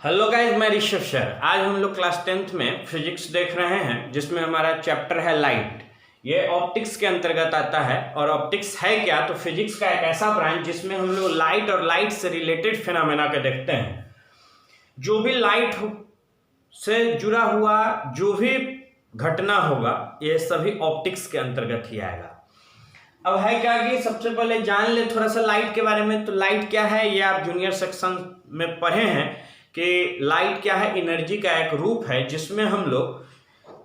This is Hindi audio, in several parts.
हेलो गाइस, मैं ऋषभ सर। आज हम लोग क्लास 10th में फिजिक्स देख रहे हैं, जिसमें हमारा चैप्टर है लाइट। ये ऑप्टिक्स के अंतर्गत आता है। और ऑप्टिक्स है क्या? तो फिजिक्स का एक ऐसा ब्रांच जिसमें हम लोग लाइट और लाइट से रिलेटेड फिनोमेना के देखते हैं। जो भी लाइट से जुड़ा हुआ जो भी घटना होगा, ये सभी ऑप्टिक्स के अंतर्गत ही आएगा। अब है क्या कि सबसे पहले जान ले थोड़ा सा लाइट के बारे में। तो लाइट क्या है, ये आप जूनियर सेक्शन में पढ़े हैं कि लाइट क्या है। एनर्जी का एक रूप है जिसमें हम लोग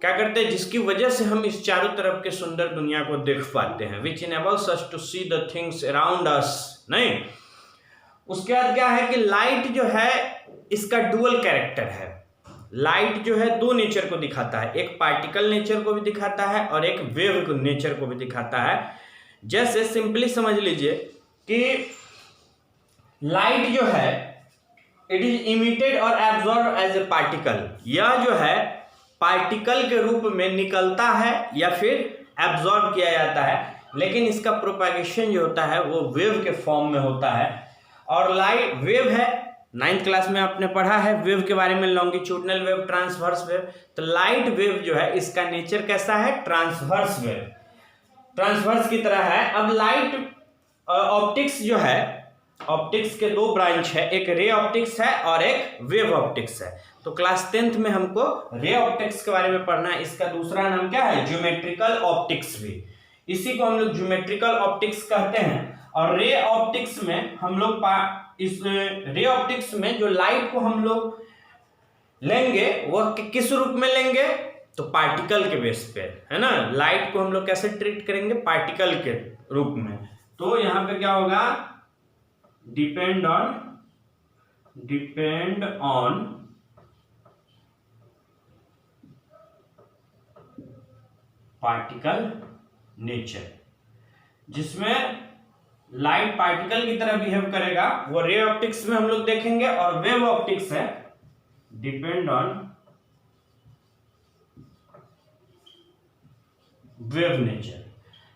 क्या करते हैं, जिसकी वजह से हम इस चारों तरफ के सुंदर दुनिया को देख पाते हैं। Which enables us to see the things around us. नहीं, उसके बाद क्या है कि लाइट जो है इसका डुअल कैरेक्टर है। लाइट जो है दो नेचर को दिखाता है, एक पार्टिकल नेचर को भी दिखाता है और एक वेव नेचर को भी दिखाता है। जैसे सिंपली समझ लीजिए कि लाइट जो है इट इज इमिटेड और एब्जॉर्ब एज ए पार्टिकल। यह जो है पार्टिकल के रूप में निकलता है या फिर एब्जॉर्ब किया जाता है, लेकिन इसका प्रोपेगेशन जो होता है वो वेव के फॉर्म में होता है। और लाइट वेव है, 9th क्लास में आपने पढ़ा है वेव के बारे में, लॉन्गिट्यूडनल वेव, ट्रांसवर्स वेव। तो लाइट वेव जो है इसका नेचर कैसा है? ट्रांसवर्स वेव, ट्रांसवर्स की तरह है। अब लाइट ऑप्टिक्स जो है, ऑप्टिक्स के दो ब्रांच है, एक रे ऑप्टिक्स है और एक वेव ऑप्टिक्स है। तो क्लास 10th में हमको रे ऑप्टिक्स के बारे में पढ़ना है। इसका दूसरा नाम क्या है? ज्योमेट्रिकल ऑप्टिक्स भी। इसी को हम लोग ज्योमेट्रिकल ऑप्टिक्स कहते हैं। और रे ऑप्टिक्स में हम लोग इस रे ऑप्टिक्स में जो लाइट को हम लोग लेंगे वह किस रूप में लेंगे? तो पार्टिकल के बेस पे, है ना। लाइट को हम लोग कैसे ट्रीट करेंगे? पार्टिकल के रूप में। तो यहां पे क्या होगा? Depend on particle nature. जिसमें लाइट पार्टिकल की तरह बिहेव करेगा वो रे ऑप्टिक्स में हम लोग देखेंगे। और वेव ऑप्टिक्स है डिपेंड ऑन वेव नेचर।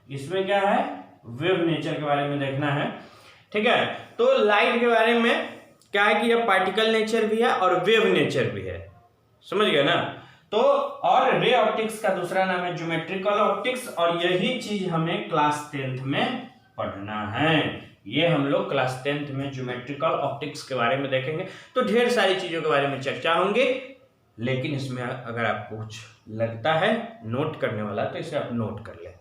इसमें क्या है? वेव नेचर के बारे में देखना है, ठीक है। तो लाइट के बारे में क्या है कि यह पार्टिकल नेचर भी है और वेव नेचर भी है, समझ गए ना। तो और रे ऑप्टिक्स का दूसरा नाम है ज्योमेट्रिकल ऑप्टिक्स। और यही चीज हमें क्लास 10th में पढ़ना है। ये हम लोग क्लास 10th में ज्योमेट्रिकल ऑप्टिक्स के बारे में देखेंगे। तो ढेर सारी चीजों के बारे में चर्चा होंगे, लेकिन इसमें अगर आपको कुछ लगता है नोट करने वाला तो इसे आप नोट कर लें।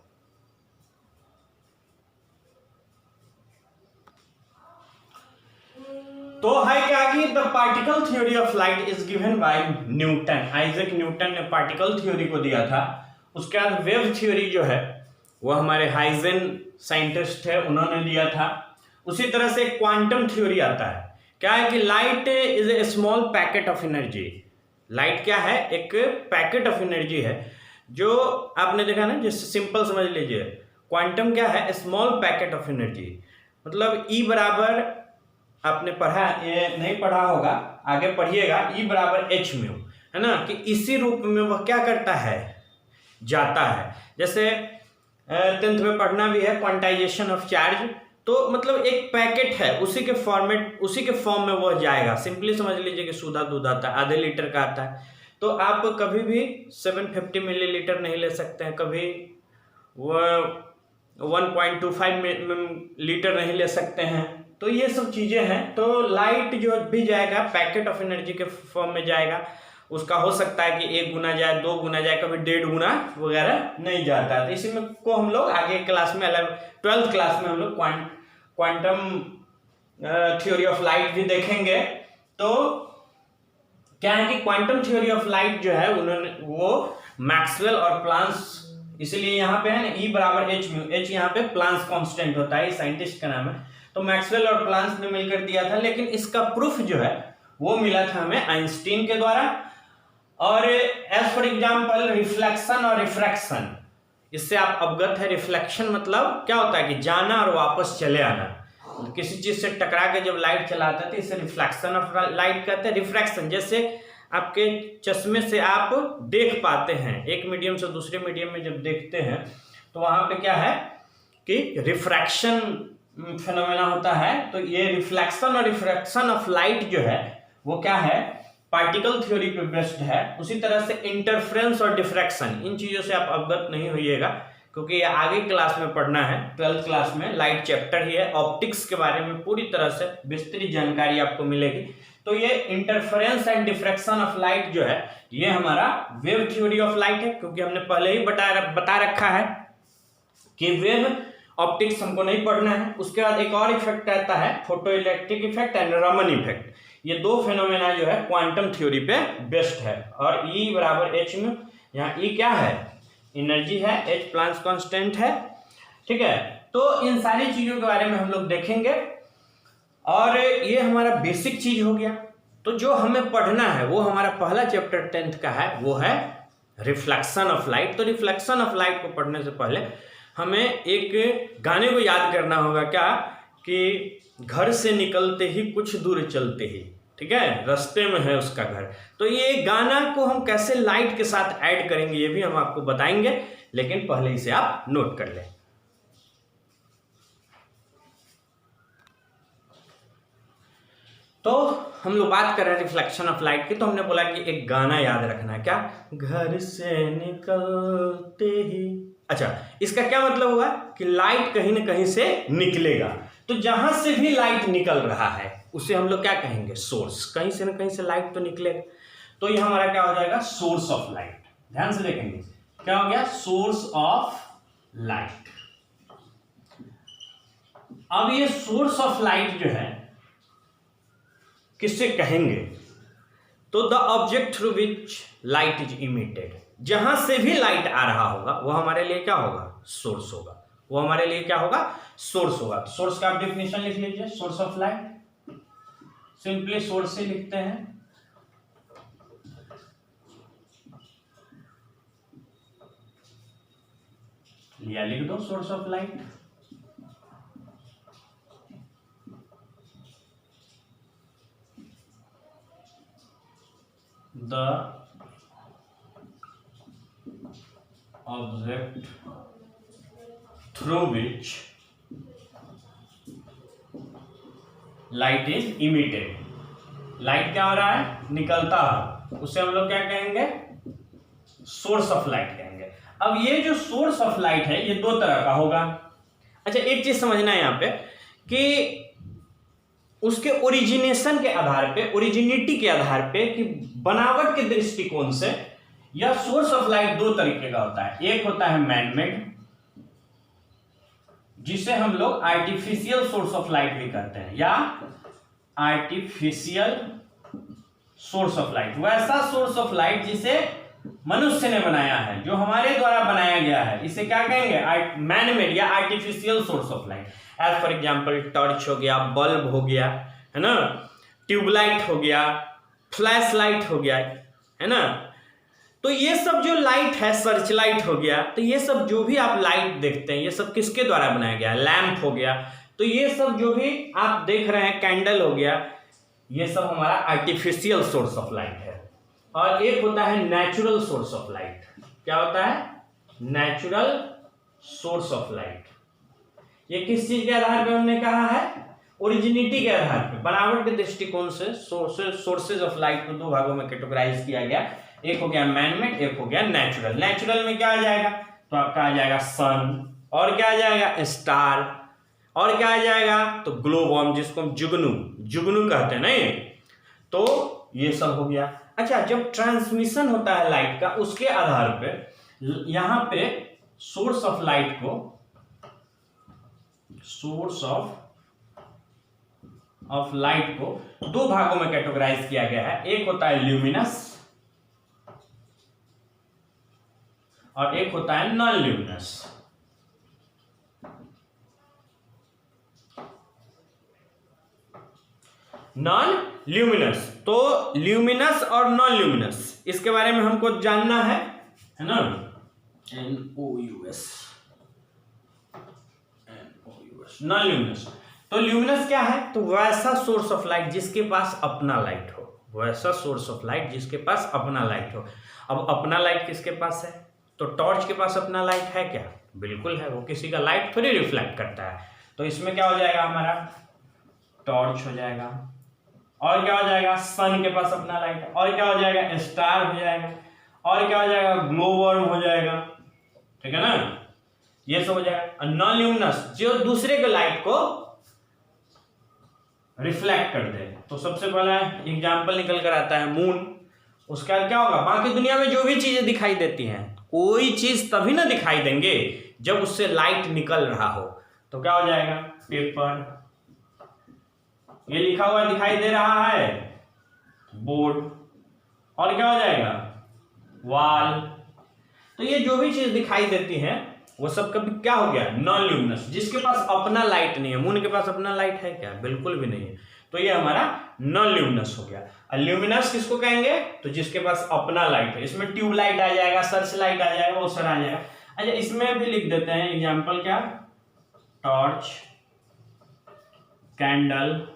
तो है क्या कि the particle theory of light is given by Newton. Isaac Newton ने पार्टिकल थ्योरी को दिया था। उसके बाद वेव थ्योरी जो है वो हमारे हाइजेन साइंटिस्ट है, उन्होंने दिया था। उसी तरह से क्वांटम थ्योरी आता है। क्या है कि light is a small packet of energy. Light क्या है? एक पैकेट ऑफ एनर्जी है। जो आपने देखा ना, जैसे सिंपल समझ लीजिए, क्वांटम क्या है? Small packet of energy. मतलब ई बराबर, आपने पढ़ा, ये नहीं पढ़ा होगा, आगे पढ़िएगा, ई बराबर एच म्यू, है ना। कि इसी रूप में वह क्या करता है? जाता है। जैसे 10th में पढ़ना भी है क्वांटाइजेशन ऑफ चार्ज। तो मतलब एक पैकेट है, उसी के फॉर्मेट, उसी के फॉर्म में वह जाएगा। सिंपली समझ लीजिए कि सूधा दूध आता है, आधे लीटर का आता है। तो आप कभी भी 750 मिलीलीटर नहीं ले सकते हैं, कभी वह 1.25 लीटर नहीं ले सकते हैं। तो ये सब चीजें हैं। तो लाइट जो भी जाएगा पैकेट ऑफ एनर्जी के फॉर्म में जाएगा। उसका हो सकता है कि 1 गुना जाए, 2 गुना जाए, कभी 1.5 गुना वगैरह नहीं जाता है। तो इसी में को हम लोग आगे क्लास में 12th क्लास में हम लोग क्वांटम थ्योरी ऑफ लाइट भी देखेंगे। तो क्या है कि क्वांटम थ्योरी ऑफ लाइट जो है उन्होंने वो मैक्सवेल और प्लांक्स, इसलिए यहाँ पे है ना ई बराबर एच म्यू। एच यहाँ पे प्लांक्स कांस्टेंट होता है, साइंटिस्ट का नाम है। तो मैक्सवेल और प्लांक्स ने मिलकर दिया था, लेकिन इसका प्रूफ जो है वो मिला था हमें आइंस्टीन के द्वारा। और एज फॉर एग्जांपल रिफ्लेक्शन और रिफ्रैक्शन, इससे आप अवगत है। रिफ्लेक्शन मतलब क्या होता है कि जाना और वापस चले आना। किसी चीज से टकरा के जब लाइट चलाते हैं तो इसे रिफ्लेक्शन ऑफ लाइट कहते हैं। रिफ्रैक्शन जैसे आपके चश्मे से आप देख पाते हैं, एक मीडियम से दूसरे मीडियम में जब देखते हैं तो वहां पे क्या है कि रिफ्रैक्शन फिनोमेना होता है। तो ये रिफ्लेक्शन और रिफ्रैक्शन ऑफ लाइट जो है वो क्या है पार्टिकल थ्योरी पे बेस्ड है, उसी तरह से इंटरफेरेंस और डिफ्रैक्शन, इन चीजों से आप अवगत नहीं होइएगा क्योंकि ये आगे क्लास में पढ़ना है। 12th क्लास में लाइट चैप्टर ही है, ऑप्टिक्स के बारे में पूरी तरह से विस्तृत जानकारी आपको मिलेगी। तो ये interference and diffraction of light जो है ये हमारा वेव थ्योरी ऑफ लाइट है, क्योंकि हमने पहले ही बता रखा है कि वेव ऑप्टिक्स हमको नहीं पढ़ना है। उसके बाद एक और इफेक्ट आता है photo electric effect and Raman effect. ये दो फेनोमेना जो है क्वांटम थ्योरी पे बेस्ड है। और E बराबर एच में, यहाँ E क्या है, एनर्जी है, H प्लांक्स कांस्टेंट है, ठीक है। तो इन सारी चीजों के बारे में हम लोग देखेंगे और ये हमारा बेसिक चीज हो गया। तो जो हमें पढ़ना है वो हमारा पहला चैप्टर 10th का है, वो है रिफ्लेक्शन ऑफ लाइट। तो रिफ्लेक्शन ऑफ लाइट को पढ़ने से पहले हमें एक गाने को याद करना होगा, क्या कि घर से निकलते ही कुछ दूर चलते ही, ठीक है, रास्ते में है उसका घर। तो ये गाना को हम कैसे लाइट के साथ ऐड करेंगे ये भी हम आपको बताएंगे, लेकिन पहले इसे आप नोट कर लें। तो हम लोग बात कर रहे हैं रिफ्लेक्शन ऑफ लाइट की, तो हमने बोला कि एक गाना याद रखना है, क्या, घर से निकलते ही। अच्छा, इसका क्या मतलब हुआ कि लाइट कहीं ना कहीं से निकलेगा। तो जहां से भी लाइट निकल रहा है उसे हम लोग क्या कहेंगे, सोर्स। कहीं से ना कहीं से लाइट तो निकलेगा। तो ये हमारा क्या हो जाएगा, सोर्स ऑफ लाइट। ध्यान से देखेंगे क्या हो गया, सोर्स ऑफ लाइट। अब ये सोर्स ऑफ लाइट जो है किससे कहेंगे, तो the object through which light is emitted. जहां से भी लाइट आ रहा होगा वो हमारे लिए क्या होगा, सोर्स होगा। वो हमारे लिए क्या होगा, सोर्स होगा। सोर्स का आप डेफिनेशन लिख लीजिए, source of light simply source से लिखते हैं, या लिख दो source of light. The object through which light is emitted. Light क्या हो रहा है, निकलता है, उसे हम लोग क्या कहेंगे, सोर्स ऑफ लाइट कहेंगे। अब ये जो सोर्स ऑफ लाइट है ये दो तरह का होगा। अच्छा, एक चीज समझना है यहाँ पे कि उसके ओरिजिनेशन के आधार पे, ओरिजिनिटी के आधार पे, कि बनावट के दृष्टिकोण से यह सोर्स ऑफ लाइट दो तरीके का होता है। एक होता है मैनमेड, जिसे हम लोग आर्टिफिशियल सोर्स ऑफ लाइट भी कहते हैं, या आर्टिफिशियल सोर्स ऑफ लाइट, वैसा सोर्स ऑफ लाइट जिसे मनुष्य ने बनाया है, जो हमारे द्वारा बनाया गया है, इसे क्या कहेंगे, मैनमेड या artificial source of light. As for example torch हो गया, बल्ब हो गया, है ना, ट्यूबलाइट हो गया, फ्लैश लाइट हो गया, है ना। तो ये सब जो लाइट है, सर्च लाइट हो गया, तो ये सब जो भी आप लाइट देखते हैं ये सब किसके द्वारा बनाया गया, लैंप हो गया। तो ये सब जो भी आप देख रहे हैं, कैंडल हो गया, ये सब हमारा आर्टिफिशियल सोर्स ऑफ लाइट है। और एक होता है नेचुरल सोर्स ऑफ लाइट। क्या होता है, नेचुरल सोर्स ऑफ लाइट। ये किस चीज के आधार पे हमने कहा है, ओरिजिनिटी के आधार पे, बनावट के दृष्टिकोण से सोर्सेज ऑफ लाइट को दो भागों में कैटेगराइज किया गया। एक हो गया मैनमेड, एक हो गया नेचुरल। नेचुरल में क्या आ जाएगा, तो आपका आ जाएगा सन, और क्या आ जाएगा, स्टार, और क्या आ जाएगा, तो ग्लो बॉम्ब, जिसको हम जुगनू कहते हैं, नहीं। तो ये सब हो गया। अच्छा, जब ट्रांसमिशन होता है लाइट का, उसके आधार पे यहां पे सोर्स ऑफ लाइट को, सोर्स ऑफ लाइट को दो भागों में कैटेगराइज किया गया है। एक होता है ल्यूमिनस और एक होता है नॉन ल्यूमिनस। नॉन ल्यूमिनस, तो ल्यूमिनस और नॉन ल्यूमिनस, इसके बारे में हमको जानना है ना। NOUS, non luminous. तो ल्यूमिनस क्या है, तो वैसा सोर्स ऑफ लाइट जिसके पास अपना लाइट हो, वैसा सोर्स ऑफ लाइट जिसके पास अपना लाइट हो। अब अपना लाइट किसके पास है, तो टॉर्च के पास अपना लाइट है क्या, बिल्कुल है, वो किसी का लाइट थोड़ी रिफ्लेक्ट करता है। तो इसमें क्या हो जाएगा, हमारा टॉर्च हो जाएगा, और क्या हो जाएगा, सन के पास अपना लाइट है, और क्या हो जाएगा, स्टार हो जाएगा, और क्या हो जाएगा, ग्लो वर्म हो जाएगा, ठीक है ना, ये सब हो जाएगा। नॉन ल्यूमिनस जो दूसरे के लाइट को रिफ्लेक्ट कर दे, तो सबसे पहला एग्जांपल निकल कर आता है मून। उसके बाद क्या होगा, बाकी दुनिया में जो भी चीजें दिखाई देती हैं, कोई चीज तभी ना दिखाई देंगे जब उससे लाइट निकल रहा हो। तो क्या हो जाएगा, पेपर, ये लिखा हुआ दिखाई दे रहा है, बोर्ड, और क्या हो जाएगा, वॉल। तो ये जो भी चीज दिखाई देती है वो सब कभी क्या हो गया, नॉन ल्यूमिनस, जिसके पास अपना लाइट नहीं है। मून के पास अपना लाइट है क्या, बिल्कुल भी नहीं है, तो ये हमारा नॉन ल्यूमिनस हो गया। और ल्यूमिनस किसको कहेंगे, तो जिसके पास अपना लाइट है। इसमें ट्यूब लाइट आ जाएगा, सर्च लाइट आ जाएगा, वो सर आ जाएगा। अच्छा, इसमें भी लिख देते हैं एग्जाम्पल, क्या, टॉर्च, कैंडल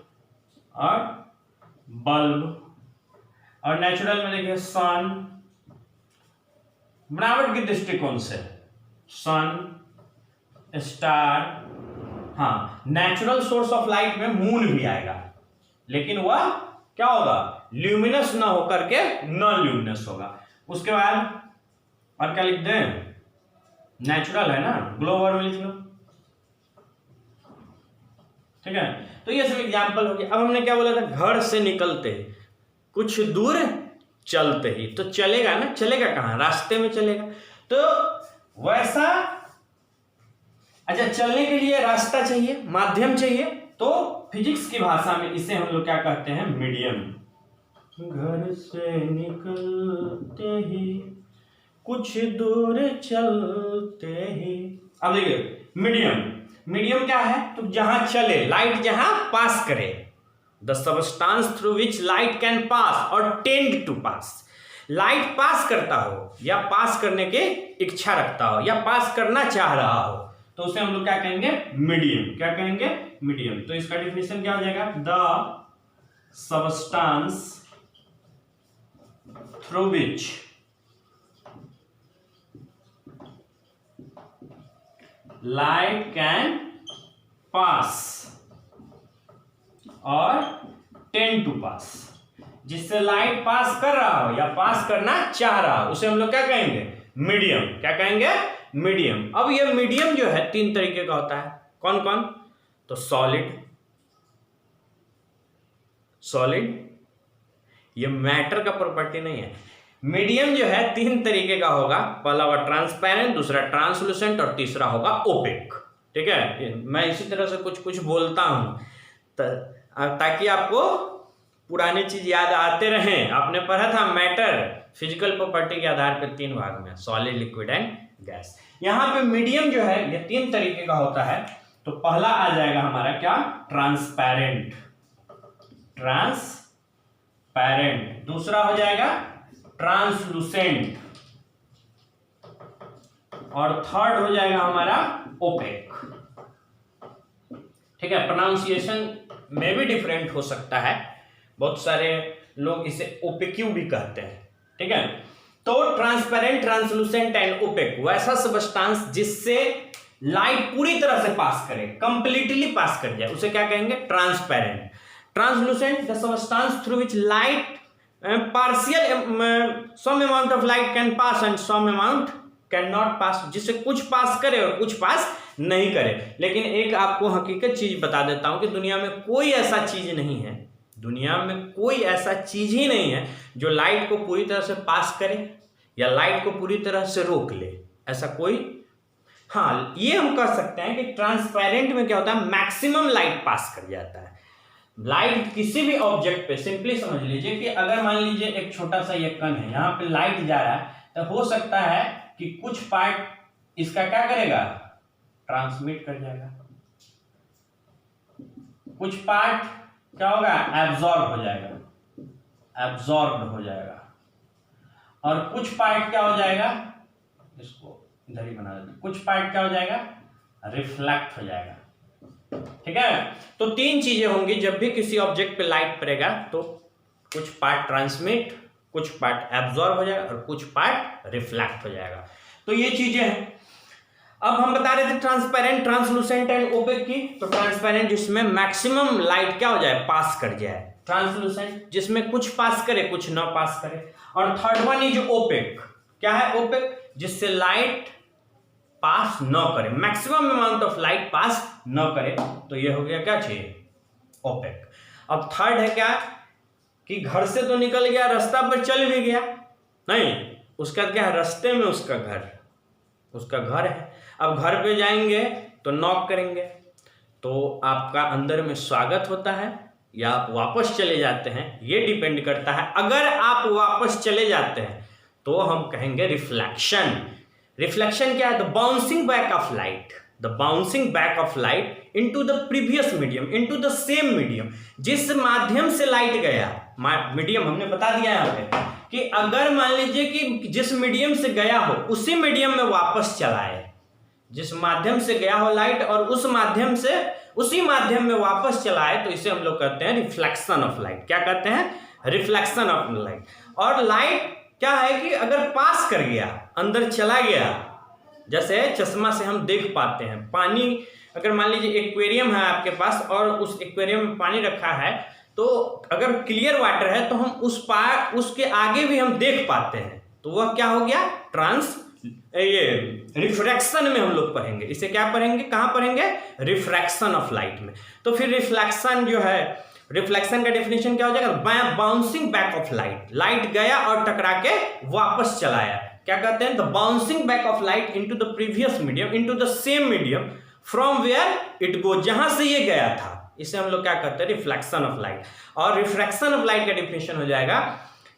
और बल्ब। और नेचुरल में देखिए सन, बनावट के दृष्टिकोण से सन, स्टार। हाँ, नेचुरल सोर्स ऑफ लाइट में मून भी आएगा, लेकिन वह क्या होगा, ल्यूमिनस ना होकर के नॉन ल्यूमिनस होगा। उसके बाद और क्या लिख दें, नेचुरल है ना, ग्लो वर्म लिख लो, ठीक है। तो ये सब एग्जाम्पल हो गया। अब हमने क्या बोला था, घर से निकलते ही कुछ दूर चलते ही, तो चलेगा ना, चलेगा कहाँ, रास्ते में चलेगा। तो वैसा, अच्छा, चलने के लिए रास्ता चाहिए, माध्यम चाहिए, तो फिजिक्स की भाषा में इसे हम लोग क्या कहते हैं, मीडियम। घर से निकलते ही कुछ दूर चलते ही, अब देखिए मीडियम, मीडियम क्या है, तो जहां चले, लाइट जहां पास करे, the substance through which light can pass और टेंड टू पास। लाइट पास करता हो या पास करने की इच्छा रखता हो या पास करना चाह रहा हो, तो उसे हम लोग क्या कहेंगे, मीडियम। क्या कहेंगे, मीडियम। तो इसका डिफिनेशन क्या हो जाएगा, the substance through which light can pass और टेंड टू पास, जिससे लाइट पास कर रहा हो या पास करना चाह रहा हो, उसे हम लोग क्या कहेंगे, मीडियम। क्या कहेंगे, मीडियम। अब ये मीडियम जो है तीन तरीके का होता है, कौन कौन, तो सॉलिड, सॉलिड ये मैटर का प्रॉपर्टी नहीं है। मीडियम जो है तीन तरीके का होगा, पहला होगा ट्रांसपेरेंट, दूसरा ट्रांसलूसेंट और तीसरा होगा ओपेक, ठीक है। मैं इसी तरह से कुछ कुछ बोलता हूं ताकि आपको पुरानी चीज याद आते रहें। आपने पढ़ा था मैटर फिजिकल प्रॉपर्टी के आधार पर तीन भाग में, सॉलिड, लिक्विड एंड गैस। यहाँ पे मीडियम जो है ये तीन तरीके का होता है। तो पहला आ जाएगा हमारा क्या, ट्रांसपेरेंट, ट्रांसपेरेंट। दूसरा हो जाएगा ट्रांसलूसेंट, और थर्ड हो जाएगा हमारा ओपेक, ठीक है। प्रोनाउंसिएशन में भी डिफरेंट हो सकता है, बहुत सारे लोग इसे ओपेक्यू भी कहते हैं, ठीक है। तो ट्रांसपेरेंट, ट्रांसलूसेंट एंड ओपेक, वैसा सबस्टांस जिससे लाइट पूरी तरह से पास करे, कंप्लीटली पास कर जाए, उसे क्या कहेंगे, transparent. Translucent, the substance through which light partial some amount of light can pass and some amount can not pass, जिससे कुछ पास करे और कुछ पास नहीं करे। लेकिन एक आपको हकीकत चीज बता देता हूं कि दुनिया में कोई ऐसा चीज नहीं है, दुनिया में कोई ऐसा चीज ही नहीं है जो लाइट को पूरी तरह से पास करे या लाइट को पूरी तरह से रोक ले, ऐसा कोई। हाँ, ये हम कह सकते हैं कि ट्रांसपेरेंट में क्या होता है, मैक्सिमम लाइट पास कर जाता है। लाइट किसी भी ऑब्जेक्ट पे, सिंपली समझ लीजिए कि अगर मान लीजिए एक छोटा सा ये कण है, यहाँ पे लाइट जा रहा है, तो हो सकता है कि कुछ पार्ट इसका क्या करेगा, ट्रांसमिट कर जाएगा, कुछ पार्ट क्या होगा, एब्जॉर्ब हो जाएगा, एब्जॉर्ब हो जाएगा, और कुछ पार्ट क्या हो जाएगा, इसको इधर ही बना देते, कुछ पार्ट क्या हो जाएगा, रिफ्लेक्ट हो जाएगा, ठीक है। तो तीन चीजें होंगी जब भी किसी ऑब्जेक्ट पे लाइट पड़ेगा, तो कुछ पार्ट ट्रांसमिट, कुछ पार्ट एब्जॉर्ब हो जाएगा और कुछ पार्ट रिफ्लेक्ट हो जाएगा। तो ये चीजें हैं। अब हम बता रहे थे ट्रांसपेरेंट, ट्रांसलूसेंट एंड ओपेक की। तो ट्रांसपेरेंट जिसमें मैक्सिमम लाइट क्या हो जाए, पास कर जाए, ट्रांसलूसेंट, जिसमें कुछ पास करे कुछ न पास करे। और थर्ड वन इज ओपेक। क्या है ओपेक? जिससे लाइट पास न करे, maximum amount of light pass न करे। तो ये हो गया क्या चाहिए? ओपेक। अब थर्ड है क्या कि घर से तो निकल गया, रास्ता पर चल भी गया, नहीं, उसका क्या है? रास्ते में उसका घर है। अब घर पे जाएंगे तो नॉक करेंगे, तो आपका अंदर में स्वागत होता है या आप वापस चले जाते हैं, ये डिपेंड करता है। अगर आप वापस चले जाते हैं तो हम कहेंगे रिफ्लेक्शन। रिफ्लेक्शन क्या है? The bouncing back of light, the bouncing back of light into the previous medium, into the same medium. जिस माध्यम से लाइट गया, मीडियम हमने बता दिया यहाँ पे कि अगर मान लीजिए कि जिस मीडियम से गया हो उसी मीडियम में वापस चला आए, जिस माध्यम से गया हो लाइट और उस माध्यम से उसी माध्यम में वापस चला आए, तो इसे हम लोग कहते हैं रिफ्लेक्शन ऑफ लाइट। क्या कहते हैं? Reflection of light. और लाइट क्या है कि अगर पास कर गया, अंदर चला गया, जैसे चश्मा से हम देख पाते हैं, पानी अगर मान लीजिए एक्वेरियम है आपके पास और उस एक्वेरियम में पानी रखा है, तो अगर क्लियर वाटर है तो हम उसके आगे भी हम देख पाते हैं, तो वह क्या हो गया? ये रिफ्रैक्शन में हम लोग पढ़ेंगे। इसे क्या पढ़ेंगे? कहाँ पढ़ेंगे? रिफ्रैक्शन ऑफ लाइट में। तो फिर रिफ्लेक्शन जो है, रिफ्लेक्शन का डेफिनेशन क्या हो जाएगा? Bouncing back of light. Light गया और टकरा के वापस चला आया, क्या कहते हैं? The bouncing back of light into the previous medium, into the same medium from where it go, जहां से ये गया था, इसे हम लोग क्या कहते हैं? Reflection of light. और रिफ्रैक्शन ऑफ लाइट का डेफिनेशन हो जाएगा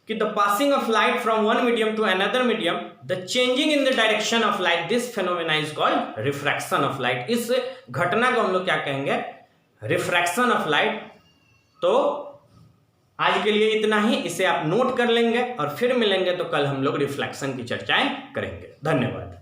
कि the passing of light from one medium to another medium, the changing in the direction of light, this phenomena is called refraction of light. इस घटना को हम लोग क्या कहेंगे? Refraction of light. तो आज के लिए इतना ही, इसे आप नोट कर लेंगे और फिर मिलेंगे तो कल हम लोग रिफ्लेक्शन की चर्चाएं करेंगे। धन्यवाद।